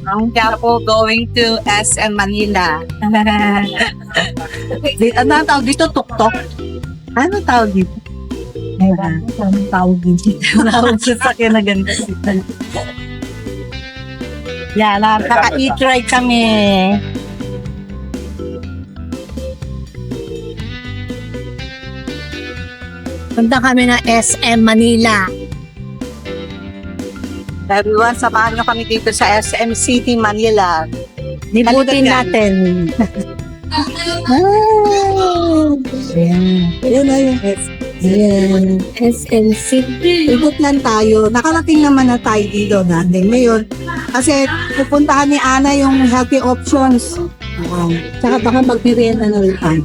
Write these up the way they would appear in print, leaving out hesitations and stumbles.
Kaya po going to SM Manila. Ano ang tawag dito? Tuktok? Ano tawag dito? Ano tawag dito? Tawag sa sakyan na ganito. Yan, naka-eat right kami. Punta kami ng SM Manila. Everyone, samahan nyo kami dito sa SM City, Manila. Libutin natin. Yan na yung SM City. Ikot lang tayo. Nakarating naman na tayo dito natin ngayon. Kasi pupuntahan ni Ana yung healthy options. Tsaka baka magmerienda na rin tayo.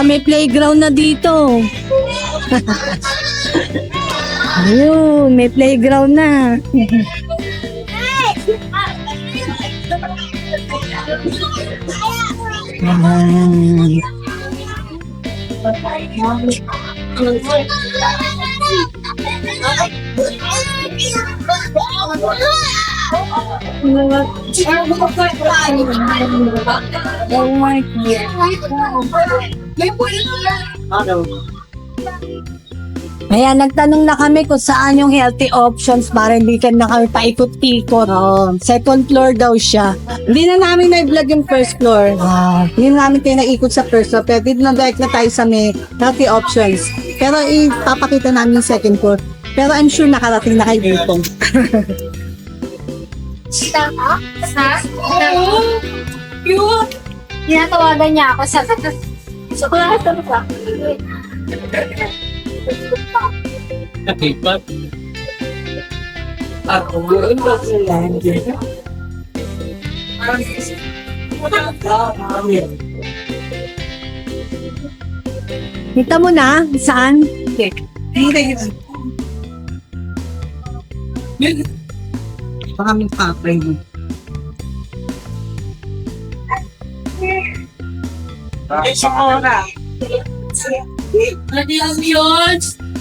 May playground na dito. Ayun, may playground na. Oh my God. Ayan, nagtanong na kami kung saan yung healthy options para hindi ka na kami paikot-ikot. Second floor daw siya. Hindi na namin na-vlog yung first floor. Hindi na namin tayo naikot sa first floor. Pero dito na direct na tayo sa may healthy options. Pero ipapakita namin yung second floor. Pero I'm sure nakarating na kayo dito. Cute! Tinatawagan niya ako sa kwarto pa. Kita mo na? Saan? Baka may papay mo.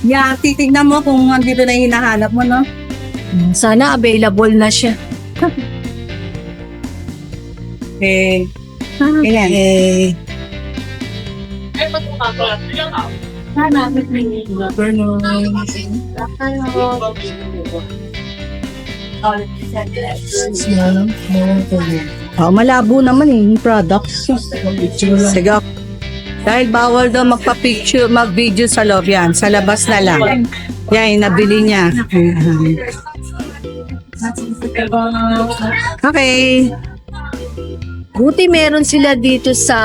Yeah, titignan mo kung andito na yung hinahanap mo, no? Sana available na siya. Eh, kailan? Malabo naman yung products. Sige. Dahil bawal daw magpa-picture, mag-video sa loob yan. Sa labas na lang. Yan, nabili niya. Okay. Buti meron sila dito sa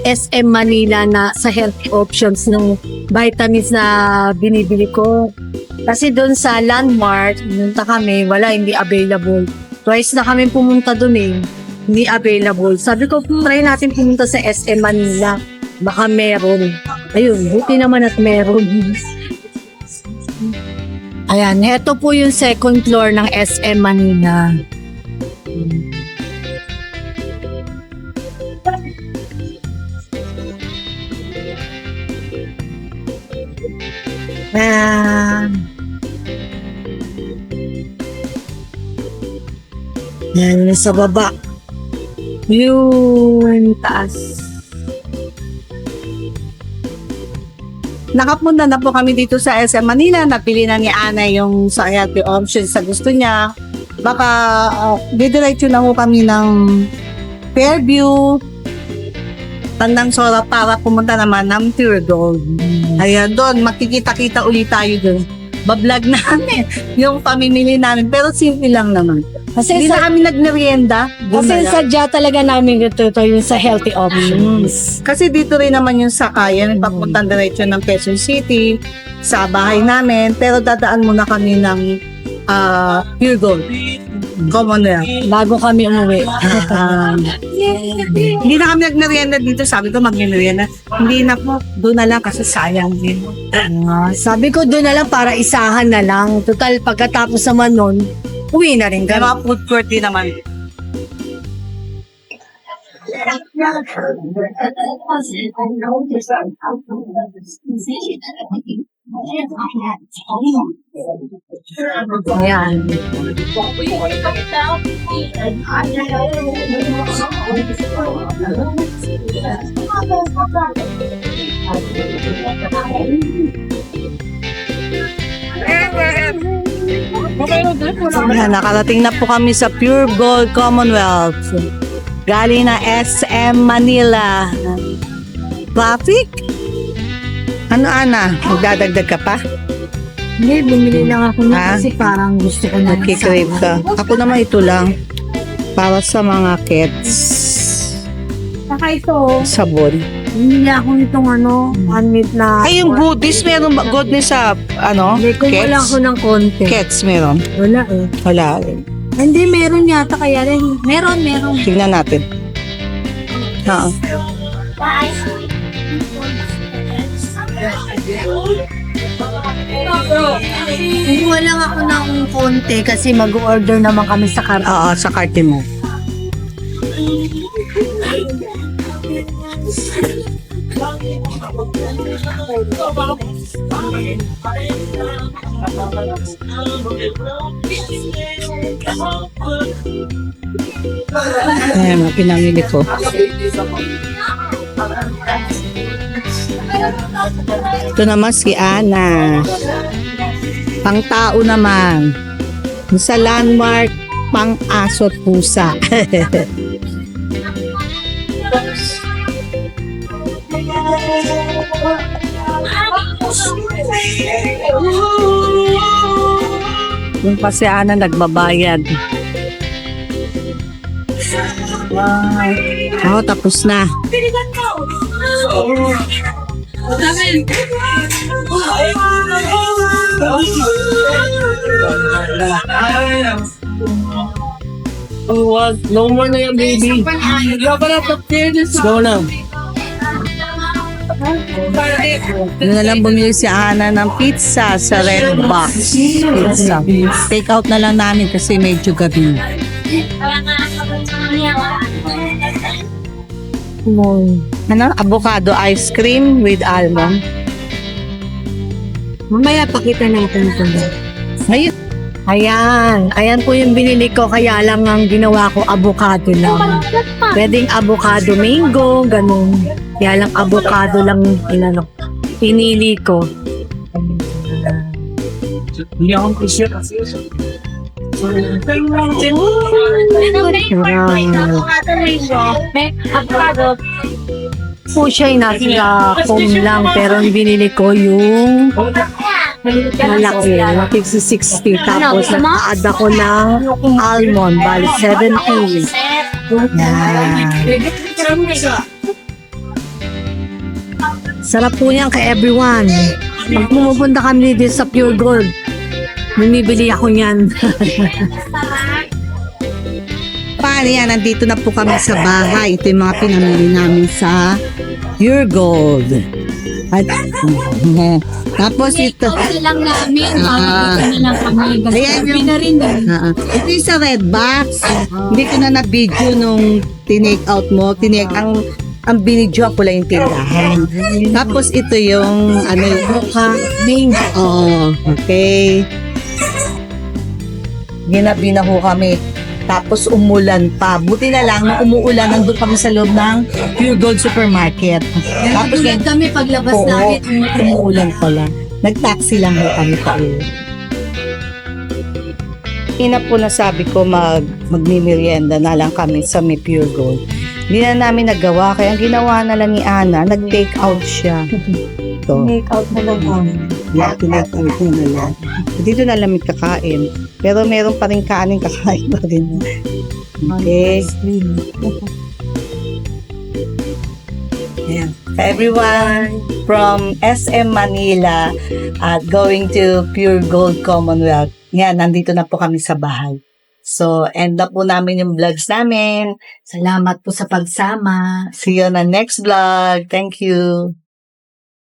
SM Manila na sa health options ng vitamins na binibili ko. Kasi doon sa Landmark, pumunta kami, wala, hindi available. Twice na kami pumunta doon hindi available. Sabi ko, try natin pumunta sa SM Manila. Baka meron. Ayun, buti naman at meron. Ayan, heto po yung second floor ng SM Manila. Yan, sa baba. Yung taas. Nakapunta na po kami dito sa SM Manila. Napili na ni Ana yung sa healthy options sa gusto niya. Baka didiretso na po kami ng Fairview, Tandang Sora para pumunta naman ng Pure Gold. Ayan, doon, makikita-kita ulit tayo doon. Bablog namin yung pamimili namin. Pero simple lang naman. Kasi Hindi na kami nagmerienda. Kasi sadya talaga namin ito yung sa healthy options. Kasi dito rin naman yung sakayan, papuntang diretso ng Quezon City, sa bahay namin, pero dadaan muna kami ng Pure Gold. Commoner. Bago kami umuwi. Hindi na kami nagmerienda dito. Sabi ko magmerienda. Hindi na po. Doon na lang kasi sayang din. Sabi ko doon na lang para isahan na lang. Total, pagkatapos naman nun, uwi na rin Kaya kami. mga food court din naman. Ayan. Ayan, nakarating na po kami sa Pure Gold Commonwealth. Galing na SM Manila. Traffic? Ano, Ana? Magdadagdag ka pa? Hindi, bumili lang ako na Ha? kasi parang gusto ko na. Nagkikrave ka. Ako naman ito lang. Para sa mga kids. Saka ito, Sabon. bumili ako nitong one-minute na. Ay, yung goodies, meron ba? Goodness sa, Hindi, kumuha lang ako ng konti. Kets, meron. Wala eh. Wala. Hindi, meron yata kaya rin. Meron. Tingnan natin. Oo. Kumuha lang ako ng konti kasi mag-order naman kami sa karton. Oo, sa karte mo. Ayan, mga pinamili ko. Ito naman si Ana. Pang tao naman. Sa Landmark, pang aso at pusa. Yung pa si Ana nagbabayad. Wow. Oh, tapos na. Oh, no more na yan, baby. Go na. Doon na lang bumili si Ana ng pizza sa Red Box. Pizza. Take out na lang namin kasi medyo gabi. Ano? Avocado ice cream with almond. Mamaya pakita natin ito. Ngayon, Ayan po yung binili ko, kaya lang ang ginawa ko avocado lang. Pwedeng avocado mango, ganun. Kaya lang avocado lang pinili ko. Hindi akong kisya kasi. Po siya yung nasa foam lang, pero ang binili ko yung malaki, yung 60. Tapos naka-add ako ng almond, bali 70. Sarap po yan kay everyone. Pag pumupunta kami dito sa Pure Gold, bumibili ako niyan. paano yan? Nandito na po kami sa bahay. Ito yung mga pinamili namin sa Pure Gold. At, tapos ito. Okay lang namin. Ah. Dito na lang kami. Kasi Ayan gabi yung- na rin. Ito yung sa red box. Hindi ko na na-video nung tinake out mo. Ang binidyo ko lang yung tindahan. Tapos ito yung ano yung Main. Oo, okay. Ginabi na ho kami. Tapos umulan pa. Buti na lang, nung umuulan, nandun kami sa loob ng Pure Gold Supermarket. Tapos Tulad kami paglabas Oo, namin. umuulan pala. Nag-taxi lang ho kami pa uwi. Ina po nasabi ko magmimerienda na lang kami sa may Pure Gold. Hindi na namin nagawa, kaya ang ginawa na lang ni Ana, nag-take out siya. Ito. Make out na lang kami. Yeah, tinake out na lang. Dito na lang may kakain. Pero meron pa rin kanin, kakain pa rin. Okay. Ayan. Everyone from SM Manila at going to Pure Gold Commonwealth. Yan, nandito na po kami sa bahay. So, end up po namin yung vlogs namin. Salamat po sa pagsama. See you on the next vlog. Thank you.